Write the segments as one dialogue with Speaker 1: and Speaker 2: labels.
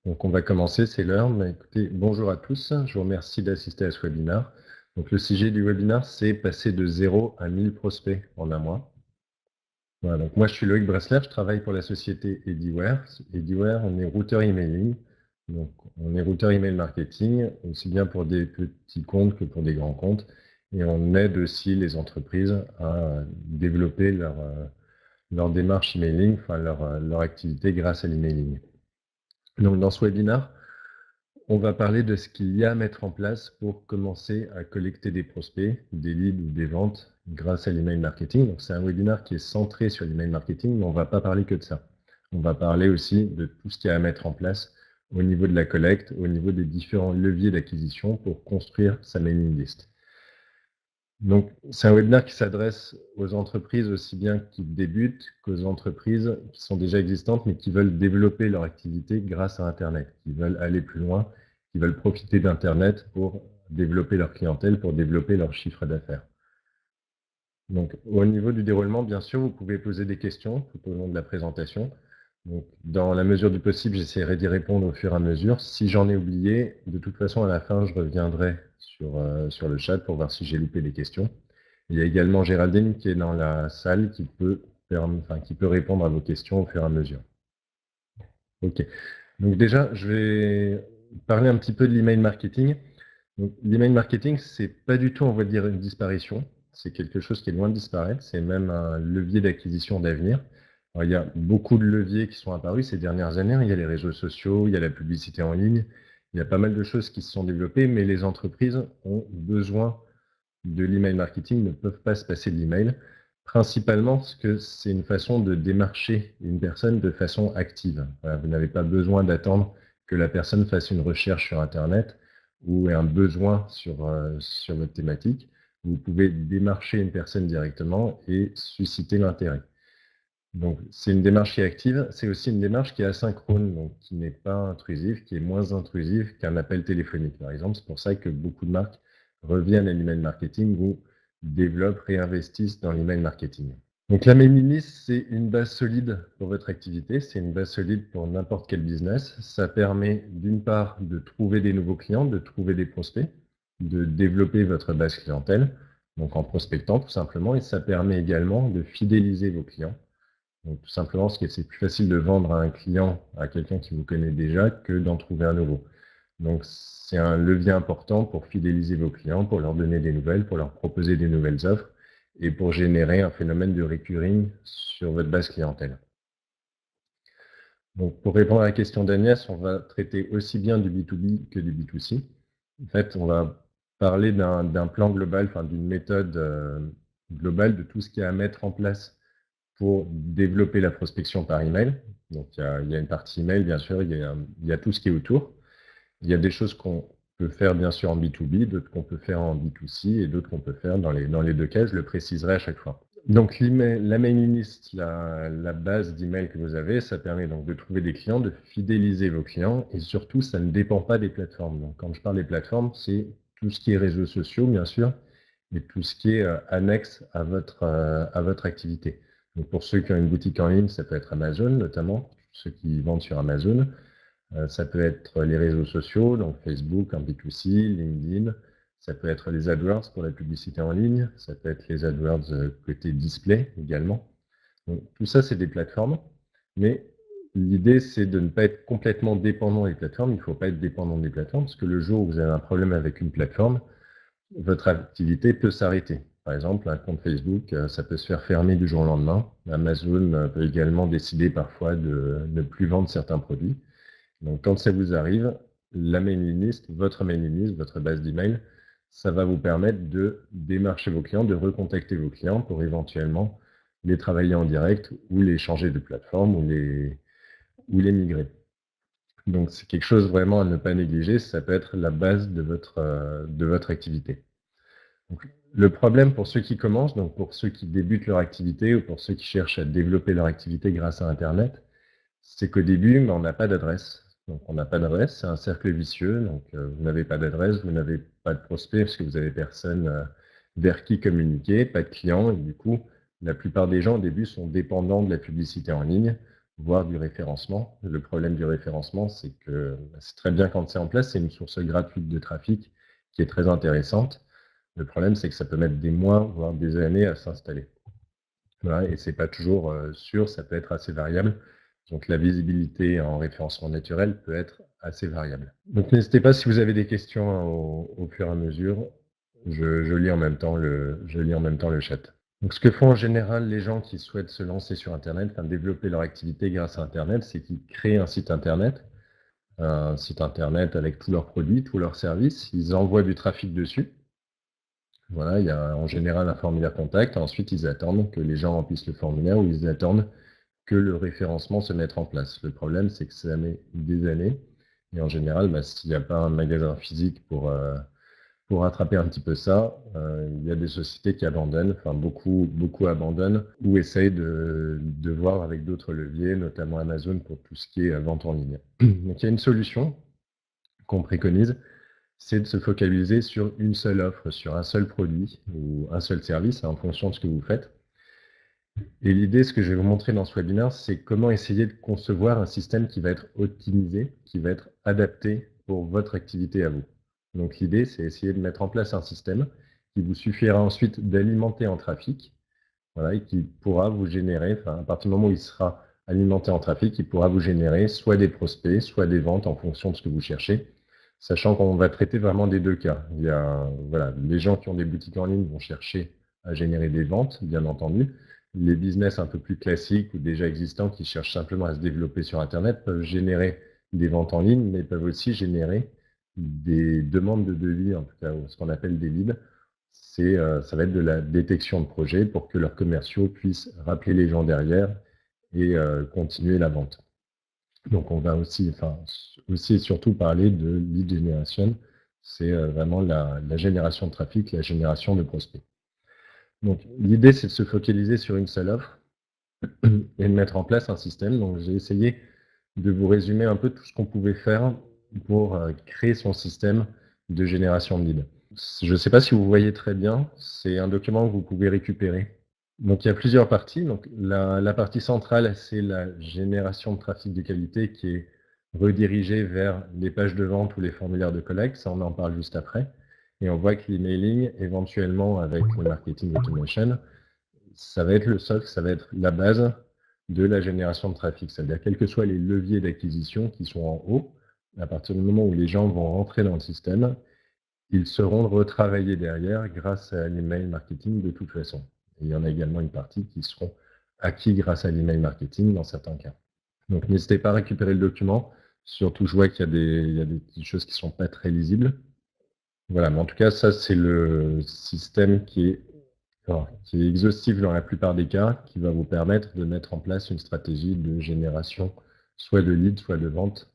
Speaker 1: Donc on va commencer, c'est l'heure. Mais écoutez, bonjour à tous, je vous remercie d'assister à ce webinaire. Donc le sujet du webinaire, c'est passer de 0 à 1000 prospects en un mois. Voilà, donc moi je suis Loïc Bressler, je travaille pour la société Ediware. Ediware, on est routeur emailing. Donc on est routeur email marketing, aussi bien pour des petits comptes que pour des grands comptes. Et on aide aussi les entreprises à développer leur démarche emailing, enfin leur activité grâce à l'emailing. Donc dans ce webinaire, on va parler de ce qu'il y a à mettre en place pour commencer à collecter des prospects, des leads ou des ventes grâce à l'email marketing. Donc, c'est un webinaire qui est centré sur l'email marketing, mais on ne va pas parler que de ça. On va parler aussi de tout ce qu'il y a à mettre en place au niveau de la collecte, au niveau des différents leviers d'acquisition pour construire sa mailing list. Donc, c'est un webinaire qui s'adresse aux entreprises aussi bien qui débutent qu'aux entreprises qui sont déjà existantes, mais qui veulent développer leur activité grâce à Internet, qui veulent aller plus loin, qui veulent profiter d'Internet pour développer leur clientèle, pour développer leur chiffre d'affaires. Donc, au niveau du déroulement, bien sûr, vous pouvez poser des questions tout au long de la présentation. Donc, dans la mesure du possible, j'essaierai d'y répondre au fur et à mesure. Si j'en ai oublié, de toute façon, à la fin, je reviendrai sur le chat pour voir si j'ai loupé des questions. Il y a également Géraldine qui est dans la salle qui peut répondre à vos questions au fur et à mesure. Ok. Donc déjà, je vais parler un petit peu de l'email marketing. L'email marketing, c'est pas du tout, on va dire, une disparition. C'est quelque chose qui est loin de disparaître. C'est même un levier d'acquisition d'avenir. Il y a beaucoup de leviers qui sont apparus ces dernières années. Il y a les réseaux sociaux, il y a la publicité en ligne. Il y a pas mal de choses qui se sont développées, mais les entreprises ont besoin de l'email marketing, ne peuvent pas se passer de l'email, principalement parce que c'est une façon de démarcher une personne de façon active. Voilà, vous n'avez pas besoin d'attendre que la personne fasse une recherche sur Internet ou ait un besoin sur votre thématique. Vous pouvez démarcher une personne directement et susciter l'intérêt. Donc, c'est une démarche qui est active. C'est aussi une démarche qui est asynchrone, donc qui n'est pas intrusive, qui est moins intrusive qu'un appel téléphonique, par exemple. C'est pour ça que beaucoup de marques reviennent à l'email marketing ou développent, réinvestissent dans l'email marketing. Donc, la mailing list, c'est une base solide pour votre activité. C'est une base solide pour n'importe quel business. Ça permet, d'une part, de trouver des nouveaux clients, de trouver des prospects, de développer votre base clientèle, donc en prospectant tout simplement. Et ça permet également de fidéliser vos clients. Donc, tout simplement, parce que c'est plus facile de vendre à un client, à quelqu'un qui vous connaît déjà, que d'en trouver un nouveau. Donc, c'est un levier important pour fidéliser vos clients, pour leur donner des nouvelles, pour leur proposer des nouvelles offres et pour générer un phénomène de recurring sur votre base clientèle. Donc, pour répondre à la question d'Agnès, on va traiter aussi bien du B2B que du B2C. En fait, on va parler d'un plan global, enfin d'une méthode globale de tout ce qu'il y a à mettre en place pour développer la prospection par email. Donc, il y a une partie email, bien sûr, il y a tout ce qui est autour. Il y a des choses qu'on peut faire, bien sûr, en B2B, d'autres qu'on peut faire en B2C et d'autres qu'on peut faire dans les deux cas. Je le préciserai à chaque fois. Donc, la mailing list, la base d'email que vous avez, ça permet donc de trouver des clients, de fidéliser vos clients et surtout, ça ne dépend pas des plateformes. Donc, quand je parle des plateformes, c'est tout ce qui est réseaux sociaux, bien sûr, mais tout ce qui est annexe à votre activité. Donc pour ceux qui ont une boutique en ligne, ça peut être Amazon notamment, ceux qui vendent sur Amazon. Ça peut être les réseaux sociaux, donc Facebook en B2C, LinkedIn. Ça peut être les AdWords pour la publicité en ligne. Ça peut être les AdWords côté display également. Donc, tout ça, c'est des plateformes. Mais l'idée, c'est de ne pas être complètement dépendant des plateformes. Il ne faut pas être dépendant des plateformes parce que le jour où vous avez un problème avec une plateforme, votre activité peut s'arrêter. Par exemple, un compte Facebook, ça peut se faire fermer du jour au lendemain. Amazon peut également décider parfois de ne plus vendre certains produits. Donc, quand ça vous arrive, la mailing list, votre base d'email, ça va vous permettre de démarcher vos clients, de recontacter vos clients pour éventuellement les travailler en direct ou les changer de plateforme ou les migrer. Donc, c'est quelque chose vraiment à ne pas négliger. Ça peut être la base de votre activité. Donc, le problème pour ceux qui commencent, donc pour ceux qui débutent leur activité ou pour ceux qui cherchent à développer leur activité grâce à Internet, c'est qu'au début, on n'a pas d'adresse. Donc, on n'a pas d'adresse, c'est un cercle vicieux. Donc, vous n'avez pas d'adresse, vous n'avez pas de prospect parce que vous n'avez personne vers qui communiquer, pas de clients. Et du coup, la plupart des gens au début sont dépendants de la publicité en ligne. voire du référencement. Le problème du référencement, c'est que c'est très bien quand c'est en place, c'est une source gratuite de trafic qui est très intéressante. Le problème, c'est que ça peut mettre des mois, voire des années à s'installer. Voilà, et c'est pas toujours sûr, ça peut être assez variable. Donc la visibilité en référencement naturel peut être assez variable. Donc n'hésitez pas si vous avez des questions hein, au fur et à mesure. Je lis en même temps le chat. Donc ce que font en général les gens qui souhaitent se lancer sur Internet, enfin développer leur activité grâce à Internet, c'est qu'ils créent un site Internet avec tous leurs produits, tous leurs services. Ils envoient du trafic dessus. Voilà, il y a en général un formulaire contact. Ensuite, ils attendent que les gens remplissent le formulaire ou ils attendent que le référencement se mette en place. Le problème, c'est que ça met des années. Et en général, s'il n'y a pas un magasin physique pour rattraper un petit peu ça, il y a des sociétés qui abandonnent, enfin beaucoup abandonnent ou essayent de voir avec d'autres leviers, notamment Amazon pour tout ce qui est vente en ligne. Donc il y a une solution qu'on préconise, c'est de se focaliser sur une seule offre, sur un seul produit ou un seul service en fonction de ce que vous faites. Et l'idée, ce que je vais vous montrer dans ce webinaire, c'est comment essayer de concevoir un système qui va être optimisé, qui va être adapté pour votre activité à vous. Donc l'idée, c'est essayer de mettre en place un système qui vous suffira ensuite d'alimenter en trafic, voilà, et qui pourra vous générer, à partir du moment où il sera alimenté en trafic, il pourra vous générer soit des prospects, soit des ventes en fonction de ce que vous cherchez, sachant qu'on va traiter vraiment des deux cas. Il y a, voilà, les gens qui ont des boutiques en ligne vont chercher à générer des ventes, bien entendu. Les business un peu plus classiques ou déjà existants qui cherchent simplement à se développer sur Internet peuvent générer des ventes en ligne, mais peuvent aussi générer des demandes de devis, en tout cas ce qu'on appelle des leads. Ça va être de la détection de projets pour que leurs commerciaux puissent rappeler les gens derrière et continuer la vente. Donc on va aussi et surtout parler de lead generation. C'est vraiment la génération de trafic, la génération de prospects. Donc l'idée, c'est de se focaliser sur une seule offre et de mettre en place un système. Donc j'ai essayé de vous résumer un peu tout ce qu'on pouvait faire pour créer son système de génération de leads. Je ne sais pas si vous voyez très bien, c'est un document que vous pouvez récupérer. Donc il y a plusieurs parties. Donc la partie centrale, c'est la génération de trafic de qualité qui est redirigée vers les pages de vente ou les formulaires de collecte. Ça, on en parle juste après. Et on voit que l'emailing, éventuellement avec le marketing automation, ça va être le socle, ça va être la base de la génération de trafic. C'est-à-dire, quels que soient les leviers d'acquisition qui sont en haut, à partir du moment où les gens vont rentrer dans le système, ils seront retravaillés derrière grâce à l'email marketing de toute façon. Et il y en a également une partie qui seront acquis grâce à l'email marketing dans certains cas. Donc n'hésitez pas à récupérer le document. Surtout, je vois qu'il y a des petites choses qui ne sont pas très lisibles. Voilà, mais en tout cas, ça, c'est le système qui est exhaustif dans la plupart des cas, qui va vous permettre de mettre en place une stratégie de génération, soit de leads, soit de vente,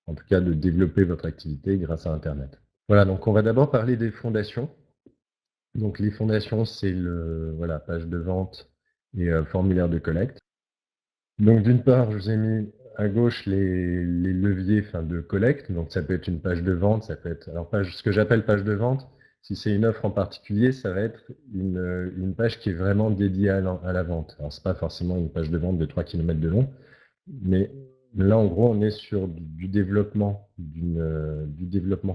Speaker 1: en tout cas de développer votre activité grâce à Internet. Voilà, donc on va d'abord parler des fondations. Donc les fondations, c'est page de vente et formulaire de collecte. Donc d'une part, je vous ai mis à gauche les leviers de collecte. Donc ça peut être une page de vente, ça peut être ce que j'appelle page de vente. Si c'est une offre en particulier, ça va être une page qui est vraiment dédiée à la vente. Alors c'est pas forcément une page de vente de 3 km de long, mais là en gros on est sur du développement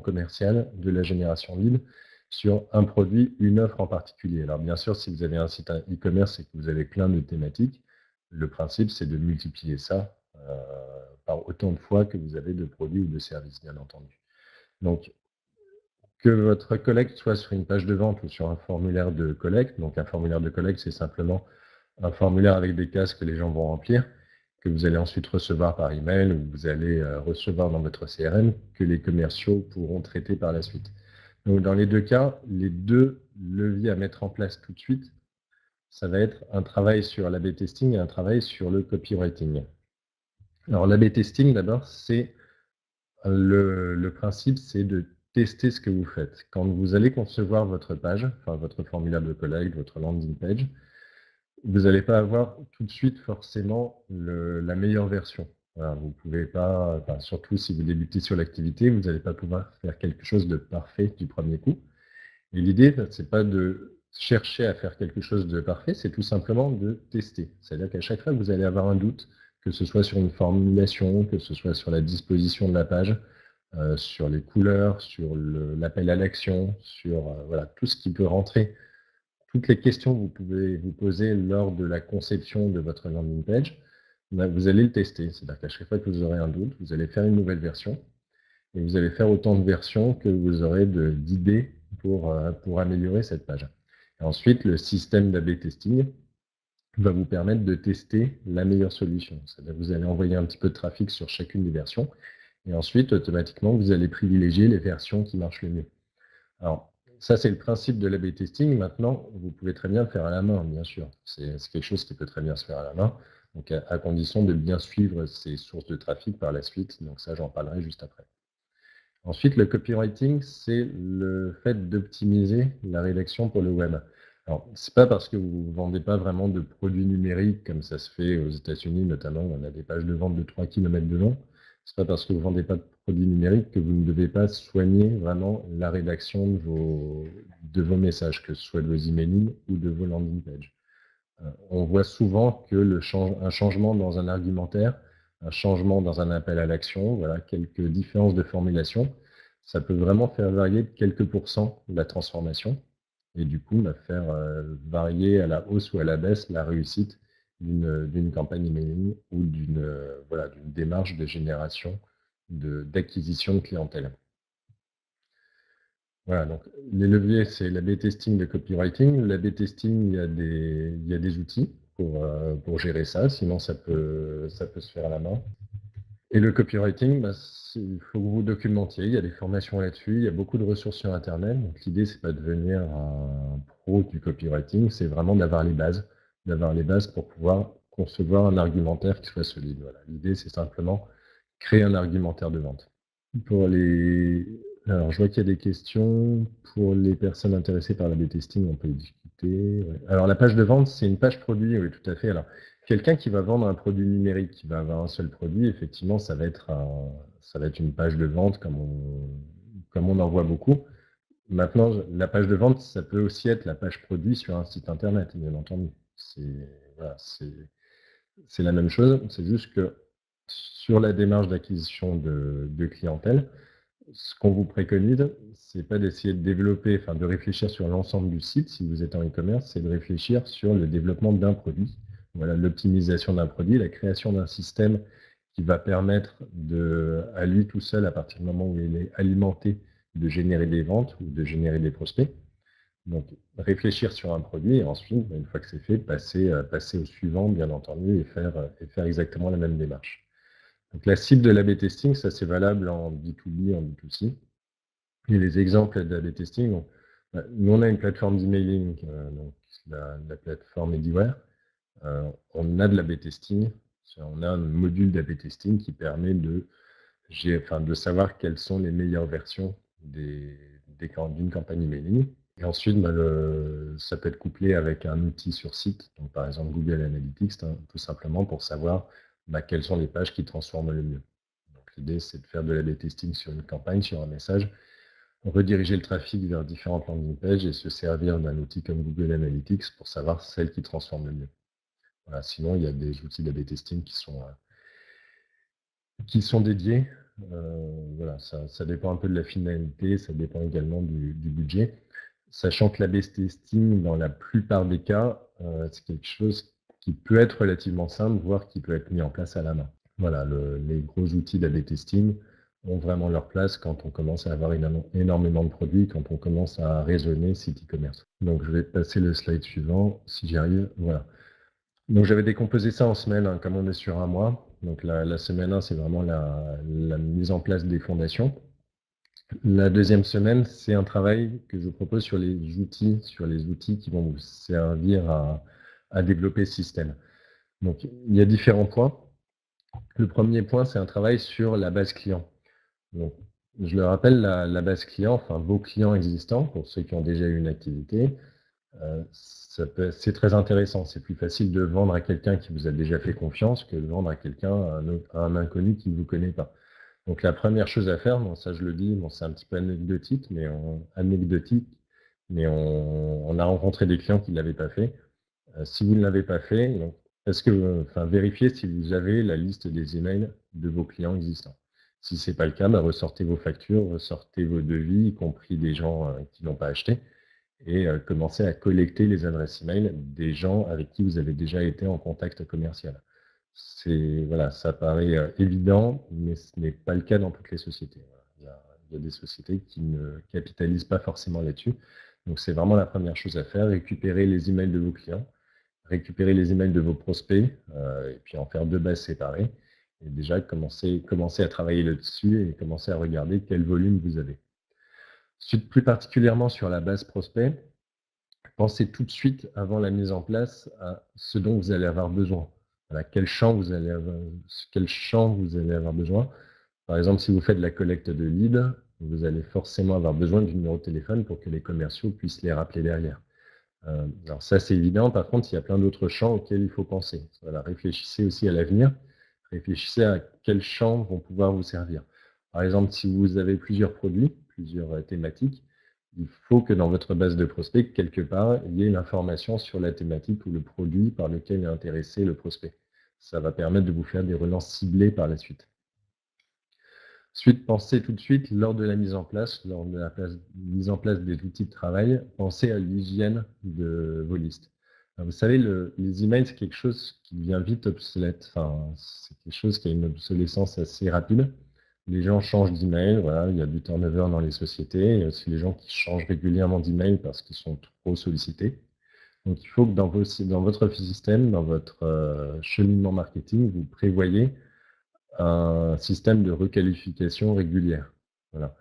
Speaker 1: commercial, de la génération de leads sur un produit, une offre en particulier. Alors bien sûr, si vous avez un site e-commerce et que vous avez plein de thématiques, le principe, c'est de multiplier ça par autant de fois que vous avez de produits ou de services, bien entendu. Donc, que votre collecte soit sur une page de vente ou sur un formulaire de collecte, donc un formulaire de collecte, c'est simplement un formulaire avec des cases que les gens vont remplir, que vous allez ensuite recevoir par email ou vous allez recevoir dans votre CRM, que les commerciaux pourront traiter par la suite. Donc, dans les deux cas, les deux leviers à mettre en place tout de suite, ça va être un travail sur l'A/B testing et un travail sur le copywriting. Alors l'A/B testing, d'abord, c'est le principe, c'est de tester ce que vous faites. Quand vous allez concevoir votre page, votre formulaire de collecte, votre landing page, vous n'allez pas avoir tout de suite forcément la meilleure version. Voilà, vous pouvez pas, surtout si vous débutez sur l'activité, vous n'allez pas pouvoir faire quelque chose de parfait du premier coup. Et l'idée, c'est pas de chercher à faire quelque chose de parfait, c'est tout simplement de tester. C'est-à-dire qu'à chaque fois que vous allez avoir un doute, que ce soit sur une formulation, que ce soit sur la disposition de la page, sur les couleurs, sur l'appel à l'action, sur voilà, tout ce qui peut rentrer, toutes les questions que vous pouvez vous poser lors de la conception de votre landing page, vous allez le tester. C'est-à-dire qu'à chaque fois que vous aurez un doute, vous allez faire une nouvelle version et vous allez faire autant de versions que vous aurez d'idées pour améliorer cette page. Et ensuite, le système d'A/B testing va vous permettre de tester la meilleure solution. C'est-à-dire que vous allez envoyer un petit peu de trafic sur chacune des versions et ensuite, automatiquement, vous allez privilégier les versions qui marchent le mieux. Alors, ça, c'est le principe de l'A/B testing. Maintenant, vous pouvez très bien le faire à la main, bien sûr. C'est quelque chose qui peut très bien se faire à la main, donc à condition de bien suivre ces sources de trafic par la suite. Donc ça, j'en parlerai juste après. Ensuite, le copywriting, c'est le fait d'optimiser la rédaction pour le web. Alors, c'est pas parce que vous ne vendez pas vraiment de produits numériques, comme ça se fait aux États-Unis notamment, où on a des pages de vente de 3 km de long. C'est pas parce que vous ne vendez pas de produits numériques que vous ne devez pas soigner vraiment la rédaction de vos messages, que ce soit de vos emailing ou de vos landing pages. On voit souvent que un changement dans un argumentaire, un changement dans un appel à l'action, voilà, quelques différences de formulation, ça peut vraiment faire varier de quelques pourcents la transformation et du coup faire varier à la hausse ou à la baisse la réussite d'une campagne emailing ou voilà, d'une démarche de génération, d'acquisition de clientèle. Voilà, donc les leviers, c'est l'A/B testing de copywriting. L'A/B testing, il y a des outils pour gérer ça, sinon ça peut se faire à la main. Et le copywriting, il faut que vous documentiez, il y a des formations là-dessus, il y a beaucoup de ressources sur Internet. Donc l'idée, c'est pas de devenir un pro du copywriting, c'est vraiment d'avoir les bases pour pouvoir concevoir un argumentaire qui soit solide. Voilà. L'idée, c'est simplement créer un argumentaire de vente. Alors, je vois qu'il y a des questions. Pour les personnes intéressées par l'A/B testing, on peut y discuter. Ouais. Alors, la page de vente, c'est une page produit, oui, tout à fait. Alors, quelqu'un qui va vendre un produit numérique, qui va avoir un seul produit, effectivement, ça va être une page de vente comme on en voit beaucoup. Maintenant, la page de vente, ça peut aussi être la page produit sur un site internet, bien entendu. Voilà, c'est la même chose, c'est juste que sur la démarche d'acquisition de clientèle, ce qu'on vous préconise, c'est pas d'essayer de développer, enfin de réfléchir sur l'ensemble du site si vous êtes en e-commerce, c'est de réfléchir sur le développement d'un produit. Voilà, l'optimisation d'un produit, la création d'un système qui va permettre à lui tout seul, à partir du moment où il est alimenté, de générer des ventes ou de générer des prospects. Donc, réfléchir sur un produit et ensuite, une fois que c'est fait, passer au suivant, bien entendu, et faire exactement la même démarche. Donc, la cible de l'A/B testing, ça c'est valable en B2B, en B2C. Et les exemples d'A/B testing, nous on a une plateforme d'emailing, donc la plateforme Ediware. On a de l'A/B testing, on a un module d'A/B testing qui permet de savoir quelles sont les meilleures versions d'une campagne emailing. Et ensuite, ça peut être couplé avec un outil sur site, donc par exemple Google Analytics, tout simplement pour savoir quelles sont les pages qui transforment le mieux. Donc l'idée, c'est de faire de l'A/B testing sur une campagne, sur un message, rediriger le trafic vers différentes landing pages et se servir d'un outil comme Google Analytics pour savoir celle qui transforme le mieux. Voilà, sinon, il y a des outils d'A/B testing qui sont dédiés. Voilà, ça dépend un peu de la finalité, ça dépend également du budget. Sachant que l'A/B testing, dans la plupart des cas, c'est quelque chose qui peut être relativement simple, voire qui peut être mis en place à la main. Voilà, les gros outils d'A/B testing ont vraiment leur place quand on commence à avoir énormément de produits, quand on commence à raisonner site e-commerce. Donc je vais passer le slide suivant, si j'y arrive. Voilà. Donc j'avais décomposé ça en semaines, comme on est sur un mois. Donc la semaine 1, c'est vraiment la mise en place des fondations. La deuxième semaine, c'est un travail que je vous propose sur les outils qui vont vous servir à développer ce système. Donc il y a différents points. Le premier point, c'est un travail sur la base client. Donc, je le rappelle, la base client, enfin vos clients existants, pour ceux qui ont déjà eu une activité, c'est très intéressant. C'est plus facile de vendre à quelqu'un qui vous a déjà fait confiance que de vendre à quelqu'un, à un inconnu qui ne vous connaît pas. Donc la première chose à faire, ça je le dis, c'est un petit peu anecdotique, mais on a rencontré des clients qui ne l'avaient pas fait. Si vous ne l'avez pas fait, donc, est-ce que, enfin, vérifiez si vous avez la liste des emails de vos clients existants. Si ce n'est pas le cas, bah, ressortez vos factures, ressortez vos devis, y compris des gens qui n'ont pas acheté, et commencez à collecter les adresses email des gens avec qui vous avez déjà été en contact commercial. Voilà, ça paraît évident, mais ce n'est pas le cas dans toutes les sociétés. Il y a des sociétés qui ne capitalisent pas forcément là-dessus. Donc c'est vraiment la première chose à faire, récupérer les emails de vos clients, récupérer les emails de vos prospects, et puis en faire 2 bases séparées. Et déjà, commencer à travailler là-dessus et commencer à regarder quel volume vous avez. Ensuite, plus particulièrement sur la base prospect, pensez tout de suite, avant la mise en place, à ce dont vous allez avoir besoin. Voilà, quel champ vous allez avoir besoin. Par exemple, si vous faites de la collecte de leads, vous allez forcément avoir besoin du numéro de téléphone pour que les commerciaux puissent les rappeler derrière. Alors ça, c'est évident. Par contre, il y a plein d'autres champs auxquels il faut penser. Voilà, réfléchissez aussi à l'avenir. Réfléchissez à quels champs vont pouvoir vous servir. Par exemple, si vous avez plusieurs produits, plusieurs thématiques, il faut que dans votre base de prospects, quelque part, il y ait l'information sur la thématique ou le produit par lequel est intéressé le prospect. Ça va permettre de vous faire des relances ciblées par la suite. Ensuite, pensez tout de suite, lors de la mise en place, mise en place des outils de travail, pensez à l'hygiène de vos listes. Alors, vous savez, les emails, c'est quelque chose qui devient vite obsolète. Enfin, c'est quelque chose qui a une obsolescence assez rapide. Les gens changent d'email, voilà, il y a du turnover dans les sociétés. Il y a aussi les gens qui changent régulièrement d'email parce qu'ils sont trop sollicités. Donc, il faut que dans votre système, dans votre cheminement marketing, vous prévoyez un système de requalification régulière. Voilà.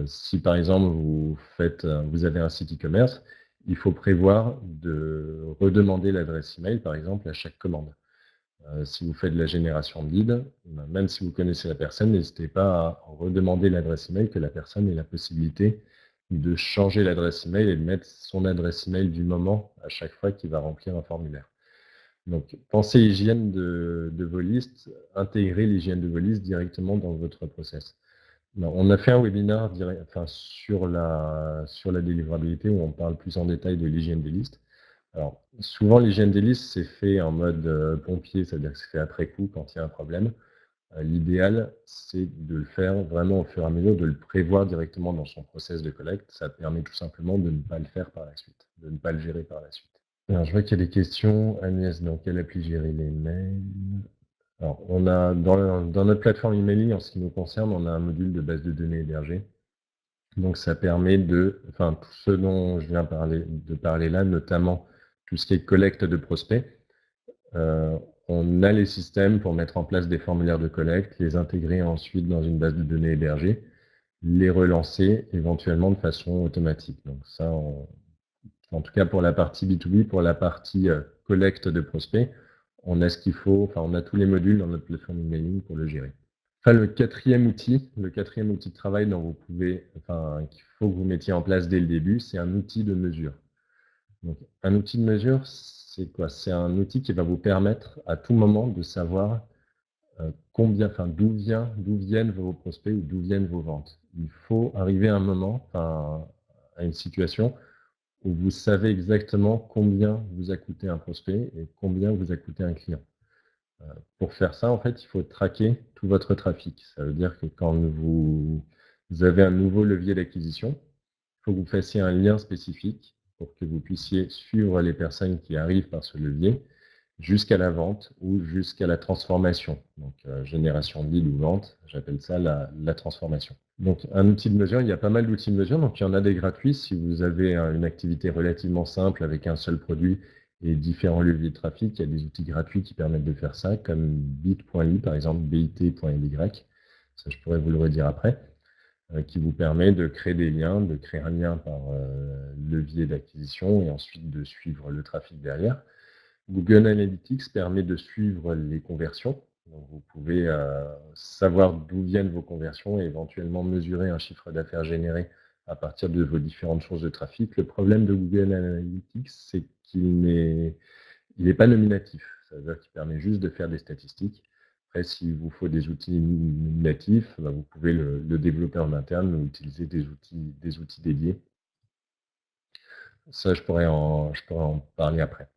Speaker 1: Si par exemple vous avez un site e-commerce, il faut prévoir de redemander l'adresse email, par exemple, à chaque commande. Si vous faites de la génération de leads, même si vous connaissez la personne, n'hésitez pas à redemander l'adresse email, que la personne ait la possibilité de changer l'adresse email et de mettre son adresse email du moment à chaque fois qu'il va remplir un formulaire. Donc, pensez hygiène de vos listes, intégrez l'hygiène de vos listes directement dans votre process. On a fait un webinaire sur la délivrabilité où on parle plus en détail de l'hygiène des listes. Alors, souvent, l'hygiène des listes, c'est fait en mode pompier, c'est-à-dire que c'est fait après coup quand il y a un problème. L'idéal, c'est de le faire vraiment au fur et à mesure, de le prévoir directement dans son process de collecte. Ça permet tout simplement de ne pas le faire par la suite, de ne pas le gérer par la suite. Alors, je vois qu'il y a des questions. Agnès, dans quelle appli gérer les mails? Alors, on a dans notre plateforme emailing, en ce qui nous concerne, on a un module de base de données hébergée. Donc, ça permet tout ce dont je viens de parler là, notamment tout ce qui est collecte de prospects. On a les systèmes pour mettre en place des formulaires de collecte, les intégrer ensuite dans une base de données hébergée, les relancer éventuellement de façon automatique. Donc ça, en tout cas pour la partie B2B, pour la partie collecte de prospects, on a ce qu'il faut, enfin on a tous les modules dans notre plateforme emailing pour le gérer. Enfin, le quatrième outil de travail qu'il faut que vous mettiez en place dès le début, c'est un outil de mesure. Donc, un outil de mesure, c'est quoi? C'est un outil qui va vous permettre à tout moment de savoir d'où viennent vos prospects ou d'où viennent vos ventes. Il faut arriver à un moment, à une situation où vous savez exactement combien vous a coûté un prospect et combien vous a coûté un client. Pour faire ça, en fait, il faut traquer tout votre trafic. Ça veut dire que quand vous avez un nouveau levier d'acquisition, il faut que vous fassiez un lien spécifique pour que vous puissiez suivre les personnes qui arrivent par ce levier jusqu'à la vente ou jusqu'à la transformation. Donc, génération de lead ou vente, j'appelle ça la transformation. Donc, un outil de mesure, il y a pas mal d'outils de mesure. Donc, il y en a des gratuits si vous avez une activité relativement simple avec un seul produit et différents leviers de trafic. Il y a des outils gratuits qui permettent de faire ça, comme bit.ly, par exemple, bit.ly. Ça, je pourrais vous le redire après, qui vous permet de créer des liens, de créer un lien par levier d'acquisition et ensuite de suivre le trafic derrière. Google Analytics permet de suivre les conversions. Donc, vous pouvez savoir d'où viennent vos conversions et éventuellement mesurer un chiffre d'affaires généré à partir de vos différentes sources de trafic. Le problème de Google Analytics, c'est qu'il n'est pas nominatif. Ça veut dire qu'il permet juste de faire des statistiques. Après, s'il vous faut des outils nominatifs, vous pouvez le développer en interne ou utiliser des outils dédiés. Ça, je pourrais en parler après,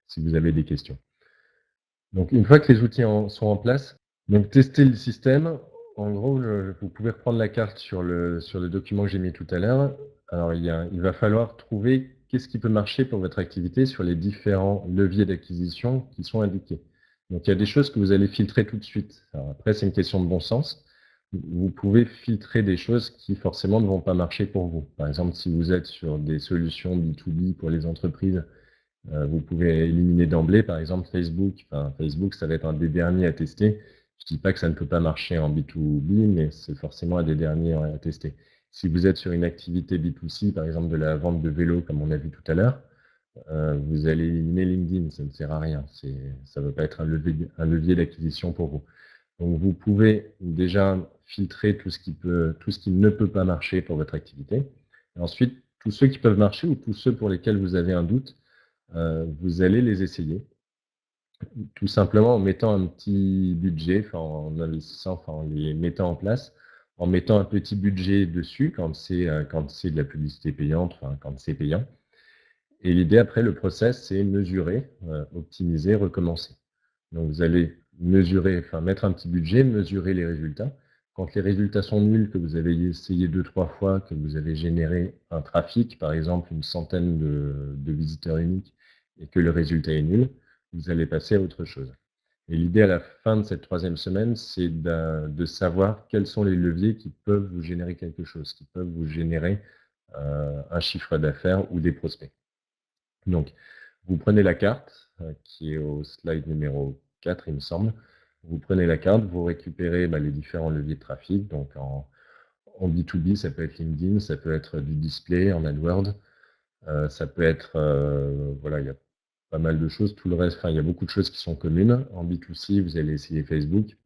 Speaker 1: si vous avez des questions. Donc une fois que les outils sont en place, donc tester le système, en gros, vous pouvez reprendre la carte sur le document que j'ai mis tout à l'heure. Alors il va falloir trouver qu'est-ce qui peut marcher pour votre activité sur les différents leviers d'acquisition qui sont indiqués. Donc il y a des choses que vous allez filtrer tout de suite. Alors après, c'est une question de bon sens. Vous pouvez filtrer des choses qui forcément ne vont pas marcher pour vous. Par exemple, si vous êtes sur des solutions B2B pour les entreprises, vous pouvez éliminer d'emblée, par exemple, Facebook. Enfin, Facebook, ça va être un des derniers à tester. Je dis pas que ça ne peut pas marcher en B2B, mais c'est forcément un des derniers à tester. Si vous êtes sur une activité B2C, par exemple de la vente de vélos, comme on a vu tout à l'heure, vous allez éliminer LinkedIn, ça ne sert à rien. Ça ne va pas être un levier d'acquisition pour vous. Donc vous pouvez déjà filtrer tout ce qui ne peut pas marcher pour votre activité. Et ensuite, tous ceux qui peuvent marcher ou tous ceux pour lesquels vous avez un doute, vous allez les essayer. Tout simplement en mettant un petit budget, enfin en investissant, enfin en les mettant en place, en mettant un petit budget dessus quand c'est de la publicité payante, enfin quand c'est payant. Et l'idée après, le process, c'est mesurer, optimiser, recommencer. Donc vous allez mesurer, enfin mettre un petit budget, mesurer les résultats. Quand les résultats sont nuls, que vous avez essayé 2-3 fois, que vous avez généré un trafic, par exemple une centaine de visiteurs uniques, et que le résultat est nul, vous allez passer à autre chose. Et l'idée à la fin de cette 3e semaine, c'est de savoir quels sont les leviers qui peuvent vous générer quelque chose, qui peuvent vous générer un chiffre d'affaires ou des prospects. Donc, vous prenez la carte, qui est au slide numéro 4, il me semble. Vous prenez la carte, vous récupérez les différents leviers de trafic. Donc, en B2B, ça peut être LinkedIn, ça peut être du display en AdWords, ça peut être, voilà, il y a pas mal de choses. Tout le reste, enfin, il y a beaucoup de choses qui sont communes. En B2C, vous allez essayer Facebook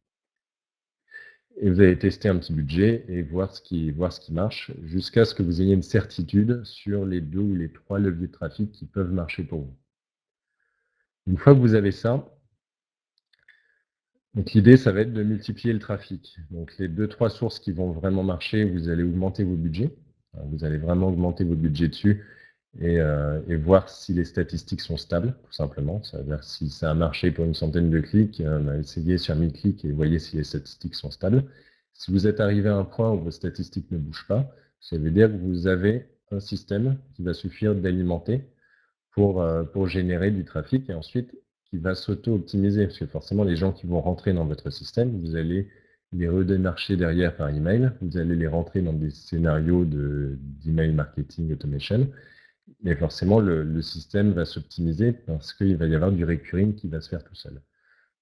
Speaker 1: et vous allez tester un petit budget et voir ce qui marche jusqu'à ce que vous ayez une certitude sur les 2 ou les 3 leviers de trafic qui peuvent marcher pour vous. Une fois que vous avez ça, donc l'idée, ça va être de multiplier le trafic. Donc les 2-3 sources qui vont vraiment marcher, vous allez augmenter vos budgets. Vous allez vraiment augmenter vos budgets dessus et voir si les statistiques sont stables, tout simplement. Ça veut dire si ça a marché pour une centaine de clics, essayez sur 1000 clics et voyez si les statistiques sont stables. Si vous êtes arrivé à un point où vos statistiques ne bougent pas, ça veut dire que vous avez un système qui va suffire d'alimenter pour générer du trafic et ensuite qui va s'auto-optimiser. Parce que forcément, les gens qui vont rentrer dans votre système, vous allez les redémarcher derrière par email, vous allez les rentrer dans des scénarios d'email marketing automation, mais forcément, le système va s'optimiser parce qu'il va y avoir du recurring qui va se faire tout seul.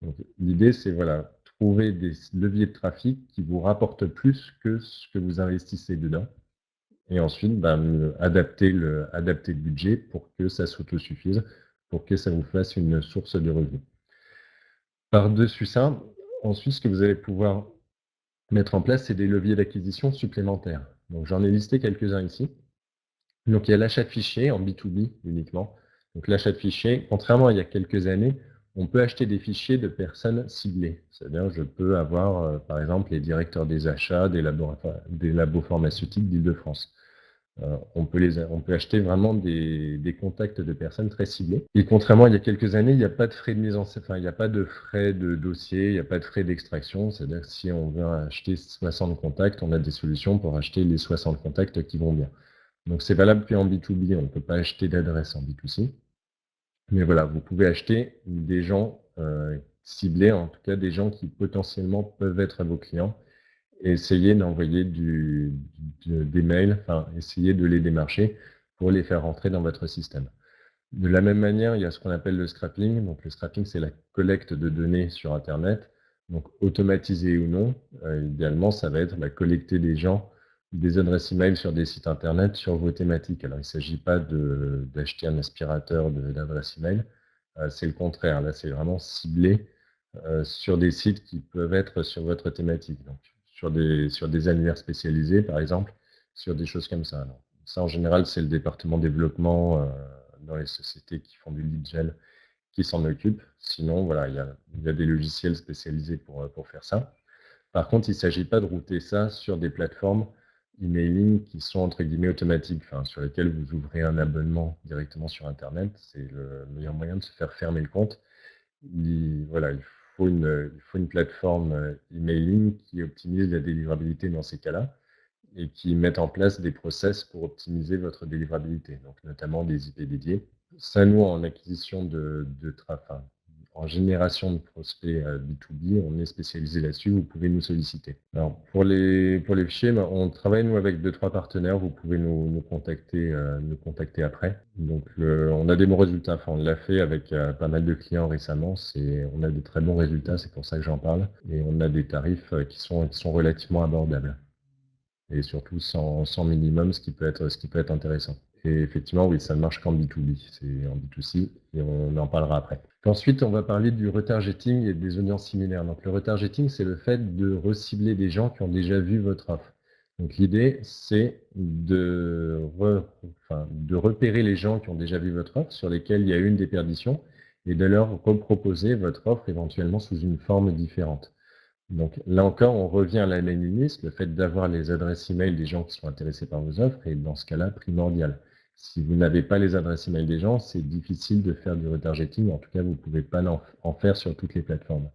Speaker 1: Donc, l'idée, c'est voilà, trouver des leviers de trafic qui vous rapportent plus que ce que vous investissez dedans et ensuite, adapter le budget pour que ça s'autosuffise, pour que ça vous fasse une source de revenus. Par-dessus ça, ensuite, ce que vous allez pouvoir mettre en place, c'est des leviers d'acquisition supplémentaires. Donc j'en ai listé quelques-uns ici. Donc il y a l'achat de fichiers en B2B uniquement. Donc l'achat de fichiers, contrairement à il y a quelques années, on peut acheter des fichiers de personnes ciblées. C'est-à-dire je peux avoir, par exemple, les directeurs des achats des labos pharmaceutiques d'Île-de-France. On peut acheter vraiment des contacts de personnes très ciblées. Et contrairement à il y a quelques années, il n'y a pas de frais de mise en enfin, il n'y a pas de frais de dossier, il n'y a pas de frais d'extraction. C'est-à-dire que si on veut acheter 60 contacts, on a des solutions pour acheter les 60 contacts qui vont bien. Donc c'est valable qu'en B2B, on ne peut pas acheter d'adresse en B2C. Mais voilà, vous pouvez acheter des gens ciblés, en tout cas des gens qui potentiellement peuvent être vos clients et essayer d'envoyer des mails, enfin essayer de les démarcher pour les faire rentrer dans votre système. De la même manière, il y a ce qu'on appelle le scrapping. Donc le scrapping, c'est la collecte de données sur Internet. Donc automatisé ou non, idéalement, ça va être collecter des gens, des adresses email sur des sites Internet sur vos thématiques. Alors il ne s'agit pas d'acheter un aspirateur d'adresses email, c'est le contraire. Là, c'est vraiment ciblé sur des sites qui peuvent être sur votre thématique. Donc sur des annuaires spécialisés, par exemple, sur des choses comme ça. Alors, ça, en général, c'est le département développement dans les sociétés qui font du lead gen qui s'en occupe. Sinon, voilà, il y a des logiciels spécialisés pour faire ça. Par contre, il ne s'agit pas de router ça sur des plateformes emailing qui sont entre guillemets automatiques, enfin, sur lesquelles vous ouvrez un abonnement directement sur Internet. C'est le meilleur moyen de se faire fermer le compte Voilà, il faut une plateforme emailing qui optimise la délivrabilité dans ces cas-là et qui mette en place des process pour optimiser votre délivrabilité, donc notamment des IP dédiés. Ça, nous, en acquisition enfin, en génération de prospects B2B, on est spécialisé là-dessus, vous pouvez nous solliciter. Alors, pour les fichiers, on travaille, nous, avec 2-3 partenaires, vous pouvez nous contacter après. Donc, on a des bons résultats, enfin, on l'a fait avec pas mal de clients récemment, on a de très bons résultats, c'est pour ça que j'en parle, et on a des tarifs qui sont relativement abordables et surtout sans minimum, ce qui peut être intéressant. Et effectivement, oui, ça ne marche qu'en B2B, c'est en B2C, et on en parlera après. Ensuite, on va parler du retargeting et des audiences similaires. Donc, le retargeting, c'est le fait de recibler des gens qui ont déjà vu votre offre. Donc, l'idée, c'est de repérer les gens qui ont déjà vu votre offre, sur lesquels il y a eu une déperdition, et de leur reproposer votre offre éventuellement sous une forme différente. Donc là encore, on revient à la mailing list, le fait d'avoir les adresses email des gens qui sont intéressés par vos offres est dans ce cas-là primordial. Si vous n'avez pas les adresses email des gens, c'est difficile de faire du retargeting, en tout cas vous ne pouvez pas en faire sur toutes les plateformes.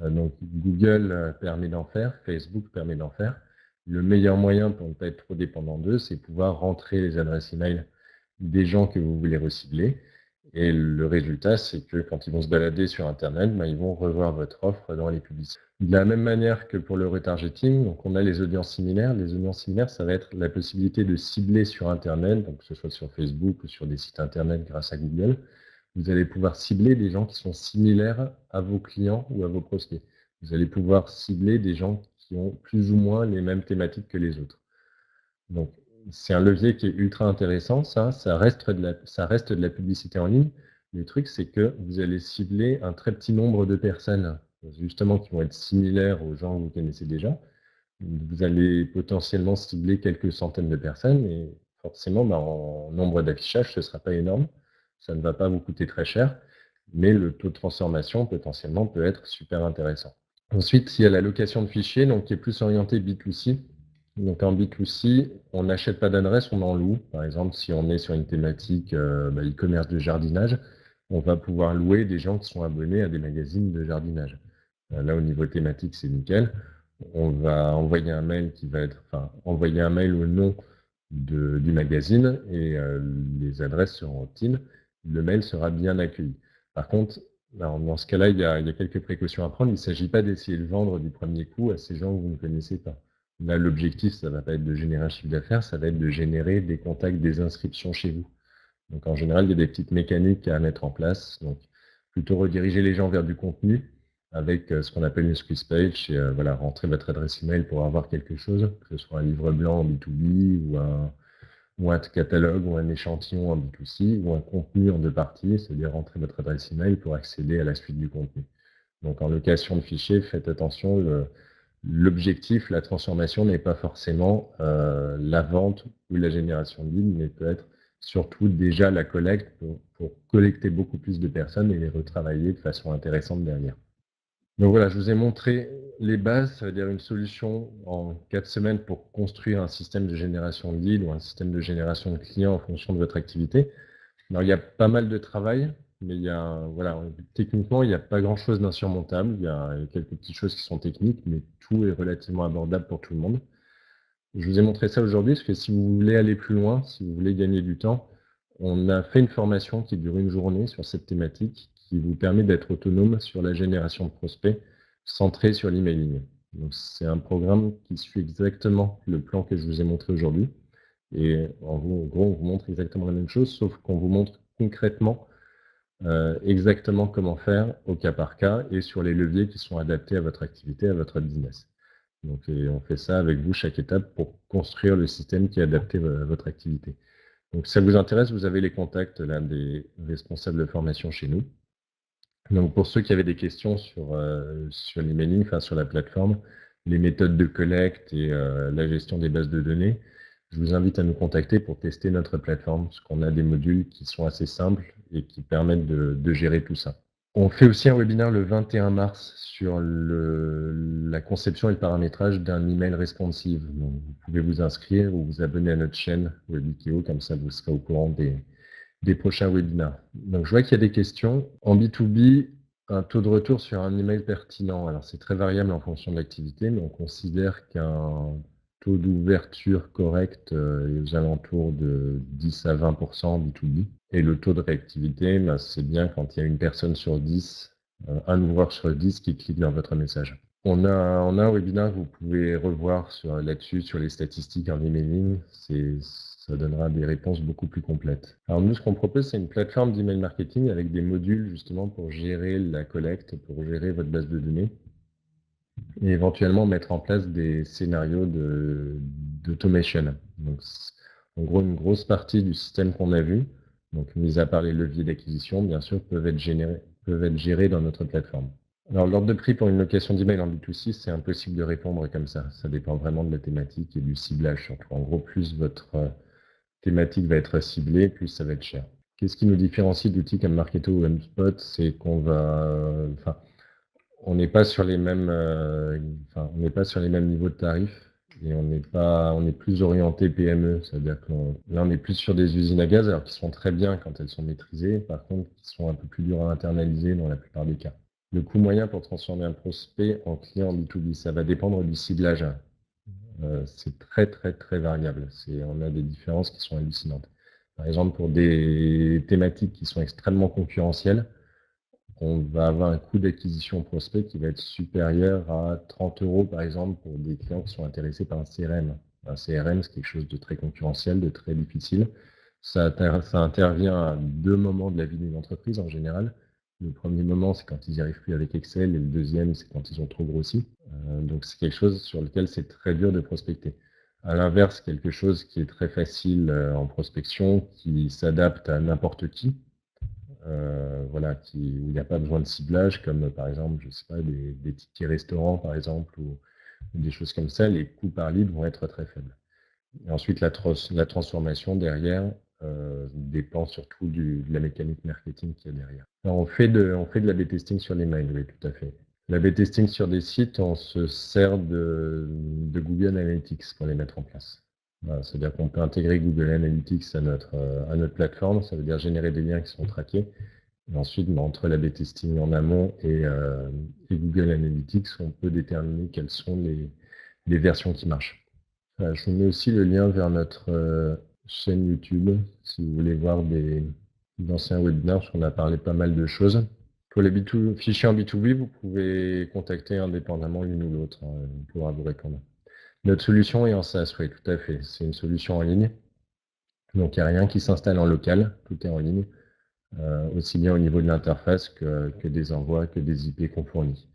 Speaker 1: Donc Google permet d'en faire, Facebook permet d'en faire. Le meilleur moyen pour ne pas être trop dépendant d'eux, c'est pouvoir rentrer les adresses email des gens que vous voulez recibler. Et le résultat, c'est que quand ils vont se balader sur Internet, ils vont revoir votre offre dans les publicités. De la même manière que pour le retargeting, donc on a les audiences similaires. Les audiences similaires, ça va être la possibilité de cibler sur Internet, donc que ce soit sur Facebook ou sur des sites Internet grâce à Google. Vous allez pouvoir cibler des gens qui sont similaires à vos clients ou à vos prospects. Vous allez pouvoir cibler des gens qui ont plus ou moins les mêmes thématiques que les autres. Donc, c'est un levier qui est ultra intéressant, ça reste de la publicité en ligne. Le truc, c'est que vous allez cibler un très petit nombre de personnes, justement, qui vont être similaires aux gens que vous connaissez déjà. Vous allez potentiellement cibler quelques centaines de personnes et forcément, en nombre d'affichages, ce ne sera pas énorme. Ça ne va pas vous coûter très cher, mais le taux de transformation potentiellement peut être super intéressant. Ensuite, il y a la location de fichiers, donc qui est plus orientée B2C. Donc en B2C, on n'achète pas d'adresse, on en loue. Par exemple, si on est sur une thématique e-commerce de jardinage, on va pouvoir louer des gens qui sont abonnés à des magazines de jardinage. Là, au niveau thématique, c'est nickel. On va envoyer un mail envoyer un mail au nom du magazine et les adresses seront opt-in. Le mail sera bien accueilli. Par contre, dans ce cas-là, il y a quelques précautions à prendre. Il ne s'agit pas d'essayer de vendre du premier coup à ces gens que vous ne connaissez pas. Là, l'objectif, ça ne va pas être de générer un chiffre d'affaires, ça va être de générer des contacts, des inscriptions chez vous. Donc, en général, il y a des petites mécaniques à mettre en place. Donc, plutôt rediriger les gens vers du contenu avec ce qu'on appelle une squeeze page et rentrer votre adresse email pour avoir quelque chose, que ce soit un livre blanc en B2B ou un catalogue ou un échantillon en B2C ou un contenu en 2 parties, c'est-à-dire rentrer votre adresse email pour accéder à la suite du contenu. Donc en location de fichiers, faites attention, l'objectif, la transformation n'est pas forcément la vente ou la génération de leads, mais peut être surtout déjà la collecte pour collecter beaucoup plus de personnes et les retravailler de façon intéressante derrière. Donc voilà, je vous ai montré les bases, ça veut dire une solution en 4 semaines pour construire un système de génération de leads ou un système de génération de clients en fonction de votre activité. Alors, il y a pas mal de travail, mais techniquement, il n'y a pas grand-chose d'insurmontable. Il y a quelques petites choses qui sont techniques, mais tout est relativement abordable pour tout le monde. Je vous ai montré ça aujourd'hui parce que si vous voulez aller plus loin, si vous voulez gagner du temps, on a fait une formation qui dure une journée sur cette thématique qui vous permet d'être autonome sur la génération de prospects centré sur l'emailing. Donc, c'est un programme qui suit exactement le plan que je vous ai montré aujourd'hui. Et en gros, on vous montre exactement la même chose, sauf qu'on vous montre concrètement exactement comment faire au cas par cas et sur les leviers qui sont adaptés à votre activité, à votre business. Donc, on fait ça avec vous chaque étape pour construire le système qui est adapté à votre activité. Donc, si ça vous intéresse, vous avez les contacts là, des responsables de formation chez nous. Donc, pour ceux qui avaient des questions sur l'emailing, sur la plateforme, les méthodes de collecte et la gestion des bases de données, je vous invite à nous contacter pour tester notre plateforme, parce qu'on a des modules qui sont assez simples et qui permettent de gérer tout ça. On fait aussi un webinaire le 21 mars sur la conception et le paramétrage d'un email responsive. Donc, vous pouvez vous inscrire ou vous abonner à notre chaîne Webikeo, comme ça vous serez au courant des prochains webinaires. Donc, je vois qu'il y a des questions. En B2B, Un taux de retour sur un email pertinent, alors c'est très variable en fonction de l'activité, mais on considère qu'un taux d'ouverture correct, est aux alentours de 10 à 20 B2B et le taux de réactivité, bah, c'est bien quand il y a une personne sur 10, un ouvreur sur 10 qui clique dans votre message. On a un webinaire que vous pouvez revoir là-dessus, sur les statistiques en emailing. Ça donnera des réponses beaucoup plus complètes. Alors nous, ce qu'on propose, c'est une plateforme d'email marketing avec des modules justement pour gérer la collecte, pour gérer votre base de données et éventuellement mettre en place des scénarios d'automation. Donc, en gros, une grosse partie du système qu'on a vu, donc mis à part les leviers d'acquisition, bien sûr, peuvent être gérés dans notre plateforme. Alors, l'ordre de prix pour une location d'email en B2C, c'est impossible de répondre comme ça. Ça dépend vraiment de la thématique et du ciblage surtout. En gros, plus votre thématique va être ciblée, plus ça va être cher. Qu'est-ce qui nous différencie d'outils comme Marketo ou HubSpot? C'est qu'on on n'est pas sur les mêmes, on n'est pas sur les mêmes niveaux de tarifs et on est plus orienté PME. C'est-à-dire que là, on est plus sur des usines à gaz, alors qui sont très bien quand elles sont maîtrisées, par contre, qui sont un peu plus dures à internaliser dans la plupart des cas. Le coût moyen pour transformer un prospect en client B2B, ça va dépendre du ciblage. C'est très, très, très variable. On a des différences qui sont hallucinantes. Par exemple, pour des thématiques qui sont extrêmement concurrentielles, on va avoir un coût d'acquisition prospect qui va être supérieur à 30 € par exemple pour des clients qui sont intéressés par un CRM. Un CRM, c'est quelque chose de très concurrentiel, de très difficile. Ça intervient à deux moments de la vie d'une entreprise en général. Le premier moment, c'est quand ils n'y arrivent plus avec Excel, et le deuxième, c'est quand ils ont trop grossi. Donc c'est quelque chose sur lequel c'est très dur de prospecter. À l'inverse, quelque chose qui est très facile en prospection, qui s'adapte à n'importe qui, voilà, où il n'y a pas besoin de ciblage, comme par exemple, je sais pas, des tickets restaurants par exemple, ou des choses comme ça, les coûts par lead vont être très faibles. Et ensuite, la transformation derrière dépend surtout de la mécanique marketing qu'il y a derrière. Alors, on fait de l'A/B testing sur les mails, oui, tout à fait. L'A/B testing sur des sites, on se sert de Google Analytics pour les mettre en place. Voilà, c'est-à-dire qu'on peut intégrer Google Analytics à notre plateforme, ça veut dire générer des liens qui sont traqués. Et ensuite, entre l'A/B testing en amont et Google Analytics, on peut déterminer quelles sont les versions qui marchent. Je vous mets aussi le lien vers notre chaîne YouTube, si vous voulez voir d'anciens webinaires, parce qu'on a parlé pas mal de choses. Pour les fichiers en B2B, vous pouvez contacter indépendamment l'une ou l'autre, on pourra vous répondre. Notre solution est en SaaS, oui, tout à fait. C'est une solution en ligne. Donc, il n'y a rien qui s'installe en local, tout est en ligne, aussi bien au niveau de l'interface que des envois, que des IP qu'on fournit.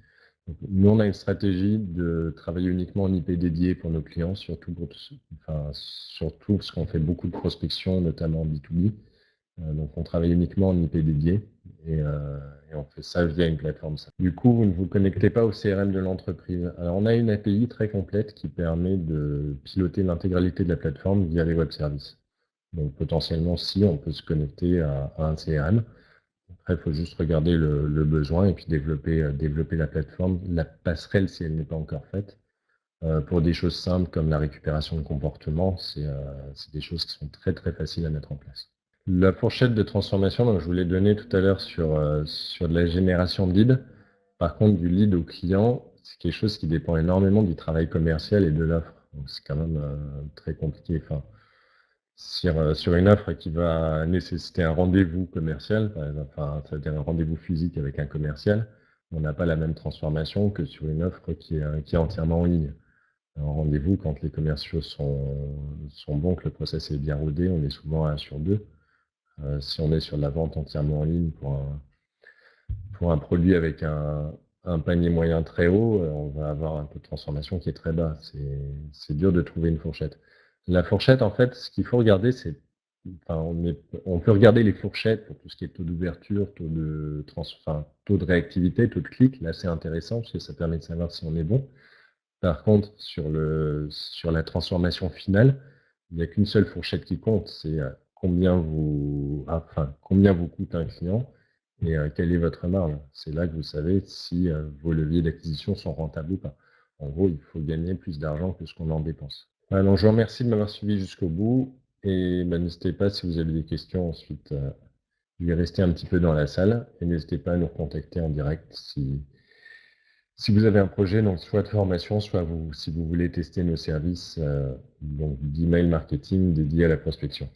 Speaker 1: Donc, nous, on a une stratégie de travailler uniquement en IP dédié pour nos clients, surtout parce qu'on fait beaucoup de prospection, notamment en B2B. Donc, on travaille uniquement en IP dédié et on fait ça via une plateforme. Du coup, vous ne vous connectez pas au CRM de l'entreprise. Alors, on a une API très complète qui permet de piloter l'intégralité de la plateforme via les web services. Donc, potentiellement, si on peut se connecter à un CRM. Après, il faut juste regarder le besoin et puis développer la plateforme, la passerelle si elle n'est pas encore faite. Pour des choses simples comme la récupération de comportement, c'est des choses qui sont très très faciles à mettre en place. La fourchette de transformation, donc je vous l'ai donnée tout à l'heure sur de la génération de lead. Par contre, du lead au client, c'est quelque chose qui dépend énormément du travail commercial et de l'offre. Donc c'est quand même très compliqué. Enfin, sur une offre qui va nécessiter un rendez-vous commercial, par exemple, c'est-à-dire un rendez-vous physique avec un commercial, on n'a pas la même transformation que sur une offre qui est entièrement en ligne. Un rendez-vous, quand les commerciaux sont bons, que le process est bien rodé, on est souvent à 1 sur 2. Si on est sur de la vente entièrement en ligne pour un produit avec un panier moyen très haut, on va avoir un taux de transformation qui est très bas. C'est dur de trouver une fourchette. La fourchette, en fait, ce qu'il faut regarder, c'est, on peut regarder les fourchettes pour tout ce qui est taux d'ouverture, taux de réactivité, taux de clic. Là, c'est intéressant parce que ça permet de savoir si on est bon. Par contre, sur la transformation finale, il n'y a qu'une seule fourchette qui compte, c'est combien vous coûte un client et quelle est votre marge. C'est là que vous savez si vos leviers d'acquisition sont rentables ou pas. En gros, il faut gagner plus d'argent que ce qu'on en dépense. Alors, je vous remercie de m'avoir suivi jusqu'au bout et n'hésitez pas si vous avez des questions ensuite. je vais rester un petit peu dans la salle et n'hésitez pas à nous recontacter en direct si vous avez un projet, donc soit de formation, soit si vous voulez tester nos services donc d'email marketing dédiés à la prospection.